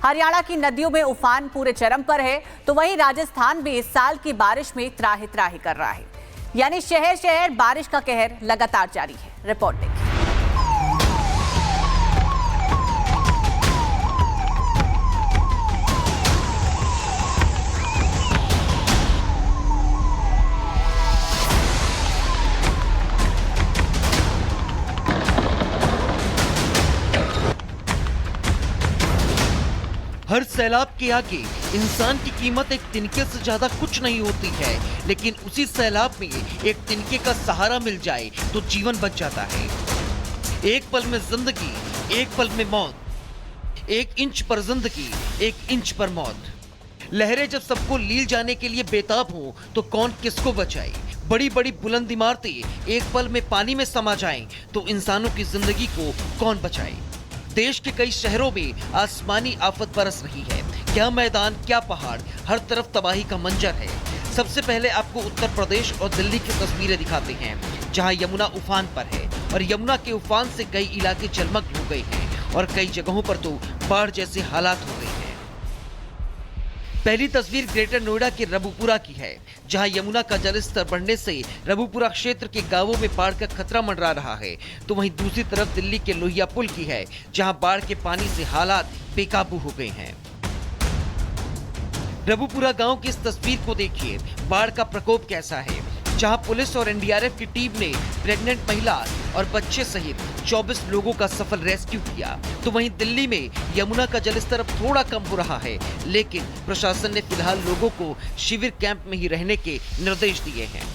हरियाणा की नदियों में उफान पूरे चरम पर है, तो वहीं राजस्थान भी इस साल की बारिश में त्राहि त्राहि कर रहा है। यानी शहर शहर बारिश का कहर लगातार जारी है। रिपोर्ट देखिए। हर सैलाब के आगे इंसान की कीमत एक तिनके से ज्यादा कुछ नहीं होती है, लेकिन उसी सैलाब में एक तिनके का सहारा मिल जाए तो जीवन बच जाता है। एक पल में जिंदगी, एक पल में मौत। एक इंच पर जिंदगी, एक इंच पर मौत। लहरें जब सबको लील जाने के लिए बेताब हो तो कौन किसको बचाए। बड़ी बड़ी बुलंद इमारतें एक पल में पानी में समा जाएं तो इंसानों की जिंदगी को कौन बचाए। देश के कई शहरों में आसमानी आफत बरस रही है। क्या मैदान, क्या पहाड़, हर तरफ तबाही का मंजर है। सबसे पहले आपको उत्तर प्रदेश और दिल्ली की तस्वीरें दिखाते हैं, जहां यमुना उफान पर है और यमुना के उफान से कई इलाके जलमग्न हो गए हैं और कई जगहों पर तो बाढ़ जैसे हालात हो गए हैं। पहली तस्वीर ग्रेटर नोएडा के रबुपुरा की है, जहां यमुना का जलस्तर बढ़ने से रबुपुरा क्षेत्र के गांवों में बाढ़ का खतरा मंडरा रहा है। तो वहीं दूसरी तरफ दिल्ली के लोहिया पुल की है, जहां बाढ़ के पानी से हालात बेकाबू हो गए हैं। रबुपुरा गांव की इस तस्वीर को देखिए, बाढ़ का प्रकोप कैसा है, जहां पुलिस और एनडीआरएफ की टीम ने प्रेग्नेंट महिला और बच्चे सहित 24 लोगों का सफल रेस्क्यू किया। तो वहीं दिल्ली में यमुना का जलस्तर अब थोड़ा कम हो रहा है, लेकिन प्रशासन ने फिलहाल लोगों को शिविर कैंप में ही रहने के निर्देश दिए हैं।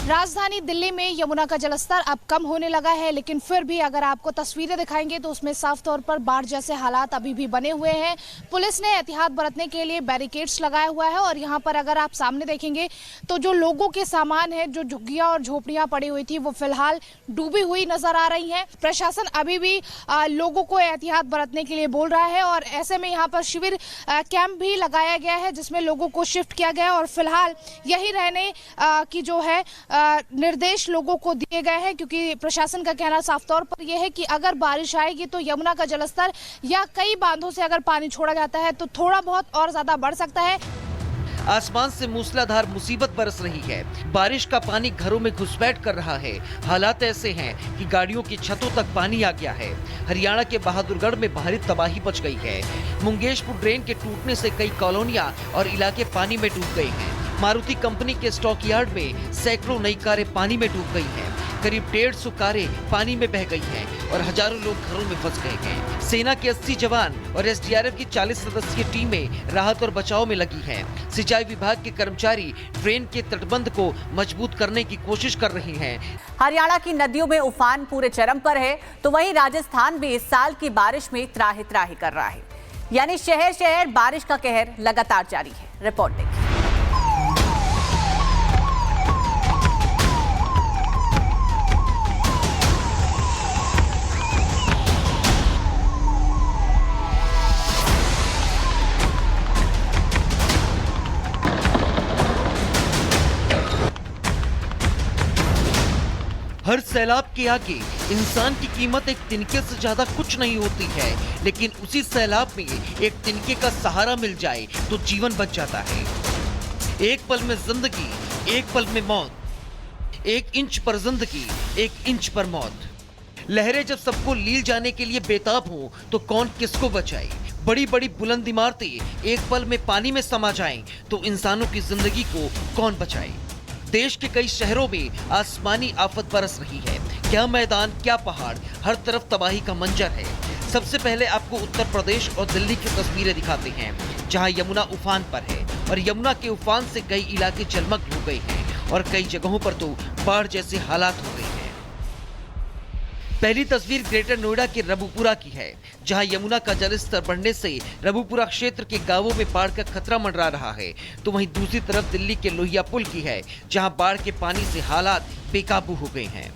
राजधानी दिल्ली में यमुना का जलस्तर अब कम होने लगा है, लेकिन फिर भी अगर आपको तस्वीरें दिखाएंगे तो उसमें साफ तौर पर बाढ़ जैसे हालात अभी भी बने हुए हैं। पुलिस ने एहतियात बरतने के लिए बैरिकेड्स लगाया हुआ है और यहाँ पर अगर आप सामने देखेंगे तो जो लोगों के सामान है, जो झुग्गियां और झोपड़ियां पड़ी हुई थी, वो फिलहाल डूबी हुई नजर आ रही है। प्रशासन अभी भी लोगों को एहतियात बरतने के लिए बोल रहा है और ऐसे में यहाँ पर शिविर कैंप भी लगाया गया है, जिसमें लोगों को शिफ्ट किया गया और फिलहाल यही रहने की जो है निर्देश लोगों को दिए गए हैं, क्योंकि प्रशासन का कहना साफ तौर पर यह है कि अगर बारिश आएगी तो यमुना का जलस्तर या कई बांधों से अगर पानी छोड़ा जाता है तो थोड़ा बहुत और ज्यादा बढ़ सकता है। आसमान से मूसलाधार मुसीबत बरस रही है। बारिश का पानी घरों में घुसपैठ कर रहा है। हालात ऐसे हैं कि गाड़ियों की छतों तक पानी आ गया है। हरियाणा के बहादुरगढ़ में भारी तबाही मच गई है। मुंगेशपुर ड्रेन के टूटने से कई कॉलोनियां और इलाके पानी में डूब गए हैं। मारुति कंपनी के स्टॉक यार्ड में सैकड़ों नई कारें पानी में डूब गई हैं। करीब 150 कारें पानी में बह गई हैं और हजारों लोग घरों में फंस गए हैं। सेना के 80 जवान और एसडीआरएफ की 40 सदस्यीय टीमें राहत और बचाव में लगी हैं। सिंचाई विभाग के कर्मचारी ट्रेन के तटबंध को मजबूत करने की कोशिश कर रहे हैं। हरियाणा की नदियों में उफान पूरे चरम पर है, तो वहीं राजस्थान भी इस साल की बारिश में त्राहि त्राहि कर रहा है। यानी शहर शहर बारिश का कहर लगातार जारी है। रिपोर्ट देखिए। हर सैलाब के आगे इंसान की कीमत एक तिनके से ज्यादा कुछ नहीं होती है, लेकिन उसी सैलाब में एक तिनके का सहारा मिल जाए तो जीवन बच जाता है। एक पल में जिंदगी, एक पल में मौत। एक इंच पर जिंदगी, एक इंच पर मौत। लहरें जब सबको लील जाने के लिए बेताब हो तो कौन किसको बचाए। बड़ी बड़ी बुलंद इमारतें एक पल में पानी में समा जाएं तो इंसानों की जिंदगी को कौन बचाए। देश के कई शहरों में आसमानी आफत बरस रही है। क्या मैदान, क्या पहाड़, हर तरफ तबाही का मंजर है। सबसे पहले आपको उत्तर प्रदेश और दिल्ली की तस्वीरें दिखाते हैं, जहां यमुना उफान पर है और यमुना के उफान से कई इलाके जलमग्न हो गए हैं और कई जगहों पर तो बाढ़ जैसे हालात हो गए हैं। पहली तस्वीर ग्रेटर नोएडा के रबुपुरा की है, जहां यमुना का जलस्तर बढ़ने से रबुपुरा क्षेत्र के गांवों में बाढ़ का खतरा मंडरा रहा है। तो वहीं दूसरी तरफ दिल्ली के लोहिया पुल की है, जहां बाढ़ के पानी से हालात बेकाबू हो गए हैं।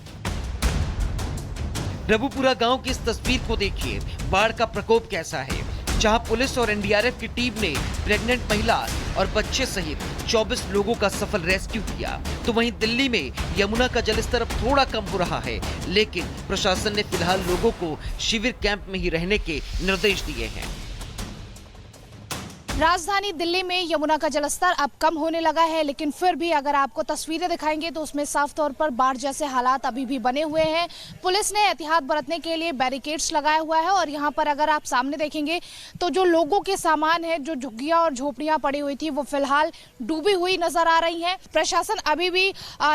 रबुपुरा गांव की इस तस्वीर को देखिए, बाढ़ का प्रकोप कैसा है, जहां पुलिस और एनडीआरएफ की टीम ने प्रेग्नेंट महिला और बच्चे सहित 24 लोगों का सफल रेस्क्यू किया। तो वहीं दिल्ली में यमुना का जलस्तर अब थोड़ा कम हो रहा है, लेकिन प्रशासन ने फिलहाल लोगों को शिविर कैंप में ही रहने के निर्देश दिए हैं। राजधानी दिल्ली में यमुना का जलस्तर अब कम होने लगा है, लेकिन फिर भी अगर आपको तस्वीरें दिखाएंगे तो उसमें साफ तौर पर बाढ़ जैसे हालात अभी भी बने हुए हैं। पुलिस ने एहतियात बरतने के लिए बैरिकेड्स लगाया हुआ है और यहाँ पर अगर आप सामने देखेंगे तो जो लोगों के सामान है, जो झुग्गियां और झोपड़ियां पड़ी हुई थी, वो फिलहाल डूबी हुई नजर आ रही हैं। प्रशासन अभी भी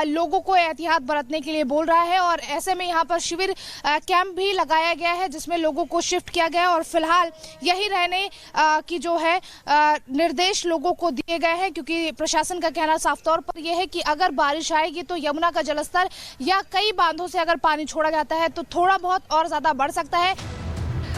लोगों को एहतियात बरतने के लिए बोल रहा है और ऐसे में यहाँ पर शिविर कैंप भी लगाया गया है, जिसमें लोगों को शिफ्ट किया गया है और फिलहाल यही रहने की जो है निर्देश लोगों को दिए गए हैं, क्योंकि प्रशासन का कहना साफ तौर पर यह है कि अगर बारिश आएगी तो यमुना का जलस्तर या कई बांधों से अगर पानी छोड़ा जाता है तो थोड़ा बहुत और ज्यादा बढ़ सकता है।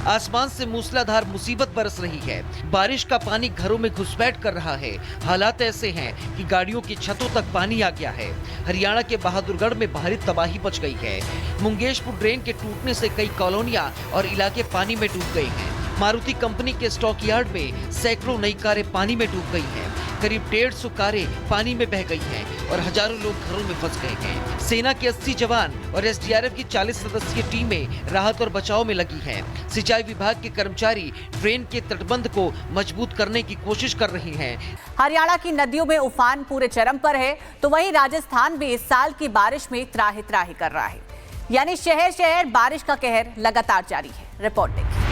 आसमान से मूसलाधार मुसीबत बरस रही है। बारिश का पानी घरों में घुसपैठ कर रहा है। हालात ऐसे हैं कि गाड़ियों की छतों तक पानी आ गया है। हरियाणा के बहादुरगढ़ में भारी तबाही मच गई है। मुंगेशपुर ड्रेन के टूटने से कई कॉलोनियां और इलाके पानी में डूब गए हैं। मारुति कंपनी के स्टॉक यार्ड में सैकड़ों नई कारें पानी में डूब गई हैं। करीब 150 कारें पानी में बह गई हैं और हजारों लोग घरों में फंस गए हैं। सेना के 80 जवान और एसडीआरएफ की 40 सदस्यीय टीमें राहत और बचाव में लगी हैं। सिंचाई विभाग के कर्मचारी ड्रेन के तटबंध को मजबूत करने की कोशिश कर रहे हैं। हरियाणा की नदियों में उफान पूरे चरम पर है, तो वहीं राजस्थान भी इस साल की बारिश में त्राहि त्राहि कर रहा है। यानी शहर शहर बारिश का कहर लगातार जारी है। रिपोर्ट देखिए।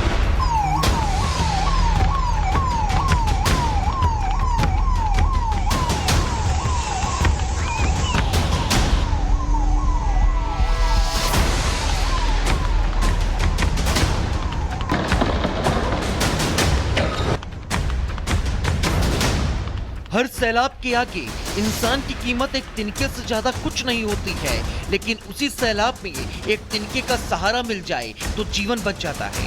हर सैलाब के आगे इंसान की कीमत एक तिनके से ज्यादा कुछ नहीं होती है, लेकिन उसी सैलाब में एक तिनके का सहारा मिल जाए तो जीवन बच जाता है।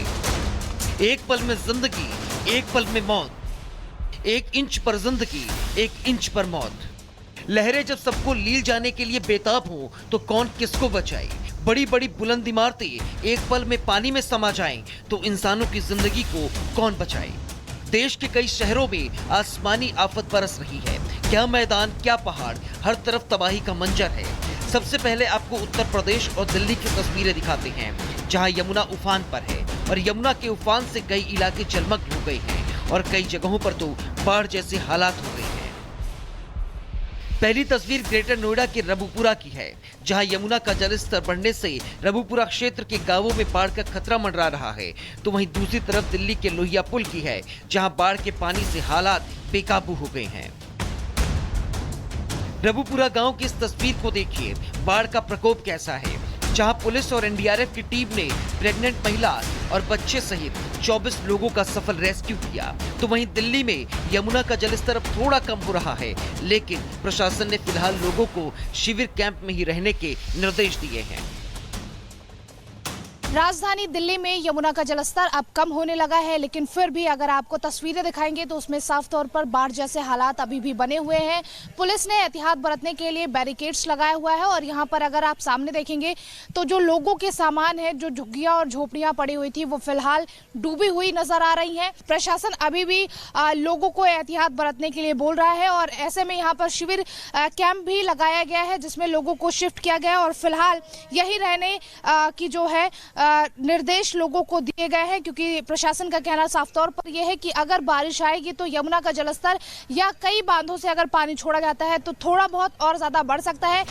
एक पल में जिंदगी, एक पल में मौत। 1 इंच पर जिंदगी, 1 इंच पर मौत। लहरें जब सबको लील जाने के लिए बेताब हो तो कौन किसको बचाए। बड़ी बड़ी बुलंद इमारतें एक पल में पानी में समा जाएं तो इंसानों की जिंदगी को कौन बचाए। देश के कई शहरों में आसमानी आफत बरस रही है। क्या मैदान, क्या पहाड़, हर तरफ तबाही का मंजर है। सबसे पहले आपको उत्तर प्रदेश और दिल्ली की तस्वीरें दिखाते हैं, जहां यमुना उफान पर है और यमुना के उफान से कई इलाके जलमग्न हो गए हैं और कई जगहों पर तो बाढ़ जैसे हालात हो गए हैं। पहली तस्वीर ग्रेटर नोएडा के रबुपुरा की है, जहां यमुना का जलस्तर बढ़ने से रबुपुरा क्षेत्र के गांवों में बाढ़ का खतरा मंडरा रहा है। तो वहीं दूसरी तरफ दिल्ली के लोहिया पुल की है, जहां बाढ़ के पानी से हालात बेकाबू हो गए हैं। रबुपुरा गांव की इस तस्वीर को देखिए, बाढ़ का प्रकोप कैसा है, जहां पुलिस और एनडीआरएफ की टीम ने प्रेग्नेंट महिला और बच्चे सहित 24 लोगों का सफल रेस्क्यू किया। तो वहीं दिल्ली में यमुना का जलस्तर अब थोड़ा कम हो रहा है, लेकिन प्रशासन ने फिलहाल लोगों को शिविर कैंप में ही रहने के निर्देश दिए हैं। राजधानी दिल्ली में यमुना का जलस्तर अब कम होने लगा है, लेकिन फिर भी अगर आपको तस्वीरें दिखाएंगे तो उसमें साफ तौर पर बाढ़ जैसे हालात अभी भी बने हुए हैं। पुलिस ने एहतियात बरतने के लिए बैरिकेड्स लगाया हुआ है और यहाँ पर अगर आप सामने देखेंगे तो जो लोगों के सामान है, जो झुग्गियां और झोपड़ियां पड़ी हुई थी, वो फिलहाल डूबी हुई नजर आ रही हैं। प्रशासन अभी भी लोगों को एहतियात बरतने के लिए बोल रहा है और ऐसे में यहाँ पर शिविर कैंप भी लगाया गया है, जिसमें लोगों को शिफ्ट किया गया और फिलहाल यही रहने की जो है निर्देश लोगों को दिए गए हैं, क्योंकि प्रशासन का कहना साफ तौर पर यह है कि अगर बारिश आएगी तो यमुना का जलस्तर या कई बांधों से अगर पानी छोड़ा जाता है तो थोड़ा बहुत और ज्यादा बढ़ सकता है।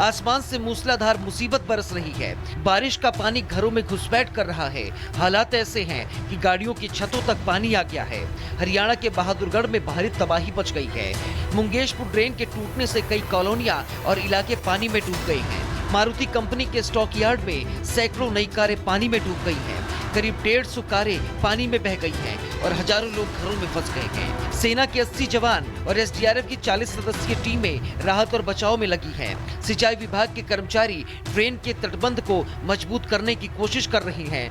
आसमान से मूसलाधार मुसीबत बरस रही है। बारिश का पानी घरों में घुसपैठ कर रहा है। हालात ऐसे हैं कि गाड़ियों की छतों तक पानी आ गया है। हरियाणा के बहादुरगढ़ में भारी तबाही मच गई है। मुंगेशपुर ड्रेन के टूटने से कई कॉलोनियां और इलाके पानी में डूब गए हैं। मारुति कंपनी के स्टॉक यार्ड में सैकड़ों नई कारें पानी में डूब गई हैं। करीब 150 कारें पानी में बह गई हैं और हजारों लोग घरों में फंस गए हैं। सेना के 80 जवान और एसडीआरएफ की 40 सदस्यीय टीमें राहत और बचाव में लगी हैं। सिंचाई विभाग के कर्मचारी ड्रेन के तटबंध को मजबूत करने की कोशिश कर रहे हैं।